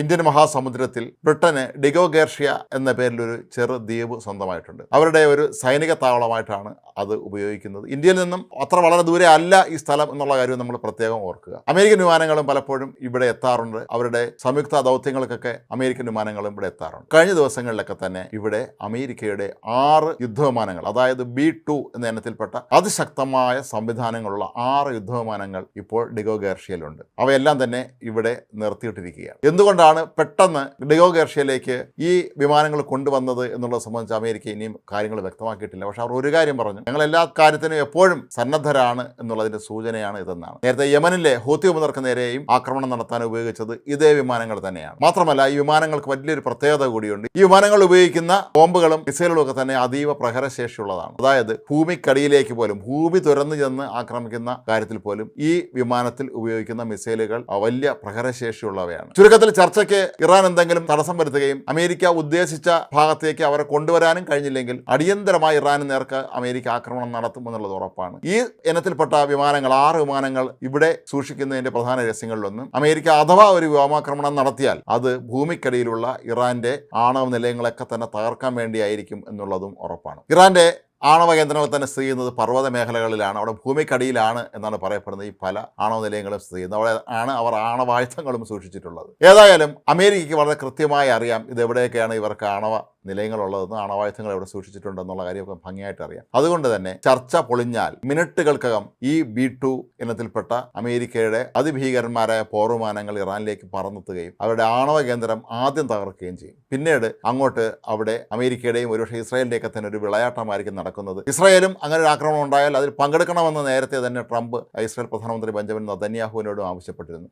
Indian മഹാസമുദ്രത്തിൽ ബ്രിട്ടന് Diego ഗേർഷ്യ എന്ന പേരിലൊരു ചെറു ദ്വീപ് സ്വന്തമായിട്ടുണ്ട്. അവരുടെ ഒരു സൈനിക താവളമായിട്ടാണ് അത് ഉപയോഗിക്കുന്നത്. ഇന്ത്യയിൽ നിന്നും അത്ര വളരെ ദൂരെ അല്ല ഈ സ്ഥലം എന്നുള്ള കാര്യം നമ്മൾ പ്രത്യേകം ഓർക്കുക. അമേരിക്കൻ വിമാനങ്ങളും പലപ്പോഴും ഇവിടെ എത്താറുണ്ട്. അവരുടെ സംയുക്ത ദൗത്യങ്ങൾക്കൊക്കെ അമേരിക്കൻ വിമാനങ്ങളും ഇവിടെ എത്താറുണ്ട്. കഴിഞ്ഞ ദിവസങ്ങളിലൊക്കെ തന്നെ ഇവിടെ അമേരിക്കയുടെ 6 യുദ്ധവിമാനങ്ങൾ, അതായത് B-2 എന്ന ഇനത്തിൽപ്പെട്ട അതിശക്തമായ സംവിധാനങ്ങളുള്ള 6 യുദ്ധവിമാനങ്ങൾ ഇപ്പോൾ ഡിഗോ ഗേർഷ്യയിലുണ്ട്. അവയെല്ലാം തന്നെ ഇവിടെ നിർത്തിയിട്ടിരിക്കുകയാണ്. എന്തുകൊണ്ടാണ് പെട്ടെന്ന് ഡിഗോ ഗേർഷ്യയിലേക്ക് ഈ വിമാനങ്ങൾ കൊണ്ടുവന്നത് എന്നുള്ളത് സംബന്ധിച്ച് അമേരിക്ക ഇനിയും കാര്യങ്ങൾ വ്യക്തമാക്കിയിട്ടില്ല. പക്ഷെ അവർ ഒരു കാര്യം പറഞ്ഞു, ഞങ്ങൾ എല്ലാ കാര്യത്തിനും എപ്പോഴും സന്നദ്ധരാണ് എന്നുള്ളതിന്റെ സൂചനയാണ് ഇതെന്നാണ്. നേരത്തെ യമനിലെ ഹൂത്തി വിമതർക്ക് നേരെയും ആക്രമണം നടത്താൻ ഉപയോഗിച്ചത് ഇതേ വിമാനങ്ങൾ തന്നെയാണ്. മാത്രമല്ല ഈ വിമാനങ്ങൾക്ക് വലിയൊരു പ്രത്യേകത കൂടിയുണ്ട്. ഈ വിമാനങ്ങൾ ഉപയോഗിക്കുന്ന ബോംബുകളും മിസൈലുകളും ഒക്കെ തന്നെ അതീവ പ്രഹരശേഷിയുള്ളതാണ്. അതായത് ഭൂമിക്കടിയിലേക്ക് പോലും, ഭൂമി തുറന്നു ചെന്ന് ആക്രമിക്കുന്ന കാര്യത്തിൽ പോലും ഈ വിമാനത്തിൽ ഉപയോഗിക്കുന്ന മിസൈലുകൾ വലിയ പ്രഹരശേഷിയുള്ളവയാണ്. ചുരുക്കത്തിൽ ചർച്ചയ്ക്ക് ഇറാൻ എന്തെങ്കിലും തടസ്സം വരുത്തുകയും അമേരിക്ക ഉദ്ദേശിച്ച ഭാഗത്തേക്ക് അവരെ കൊണ്ടുവരാനും കഴിഞ്ഞില്ലെങ്കിൽ അടിയന്തരമായി ഇറാന് നേർക്ക് അമേരിക്ക ആക്രമണം നടത്തുമെന്നുള്ളത് ഉറപ്പാണ്. ഈ ഇനത്തിൽപ്പെട്ട വിമാനങ്ങൾ, 6 വിമാനങ്ങൾ ഇവിടെ സൂക്ഷിക്കുന്നതിന്റെ പ്രധാന രഹസ്യങ്ങളിലൊന്നും അമേരിക്ക അഥവാ ഒരു വ്യോമാക്രമണം നടത്തിയാൽ അത് ഭൂമിക്കടിയിലുള്ള ഇറാന്റെ ആണവ നിലയങ്ങളൊക്കെ തന്നെ തകർക്കാൻ വേണ്ടിയായിരിക്കും എന്നുള്ളതും ഉറപ്പാണ്. ഇറാന്റെ ആണവ കേന്ദ്രങ്ങൾ തന്നെ സ്ഥിതി ചെയ്യുന്നത് പർവ്വത മേഖലകളിലാണ്. അവിടെ ഭൂമിക്കടിയിലാണ് എന്നാണ് പറയപ്പെടുന്നത് ഈ പല ആണവ നിലയങ്ങളും സ്ഥിതി ചെയ്യുന്നത്. അവിടെ ആണ് അവർ ആണവായുധങ്ങളും സൂക്ഷിച്ചിട്ടുള്ളത്. ഏതായാലും അമേരിക്കയ്ക്ക് വളരെ കൃത്യമായി അറിയാം ഇതെവിടെയൊക്കെയാണ് ഇവർക്ക് ആണവ നിലയങ്ങളുള്ളതെന്ന്, ആണവായുധങ്ങൾ എവിടെ സൂക്ഷിച്ചിട്ടുണ്ടെന്നുള്ള കാര്യമൊക്കെ ഭംഗിയായിട്ട് അറിയാം. അതുകൊണ്ട് തന്നെ ചർച്ച പൊളിഞ്ഞാൽ മിനിറ്റുകൾക്കകം ഈ B-2 ഇനത്തിൽപ്പെട്ട അമേരിക്കയുടെ അതിഭീകരന്മാരായ പോർവിമാനങ്ങൾ ഇറാനിലേക്ക് പറന്നെത്തുകയും അവരുടെ ആണവ കേന്ദ്രം ആദ്യം തകർക്കുകയും ചെയ്യും. പിന്നീട് അങ്ങോട്ട് അവിടെ അമേരിക്കയുടെയും ഒരുപക്ഷെ ഇസ്രായേലിൻ്റെയൊക്കെ തന്നെ ഒരു വിളയാട്ടമായിരിക്കും നടക്കുന്നത്. ഇസ്രായേലും അങ്ങനെ ഒരു ആക്രമണം ഉണ്ടായാൽ അതിൽ പങ്കെടുക്കണമെന്ന് നേരത്തെ തന്നെ ട്രംപ് ഇസ്രായേൽ പ്രധാനമന്ത്രി ബെഞ്ചമിൻ നെതന്യാഹുവിനോടും ആവശ്യപ്പെട്ടിരുന്നു.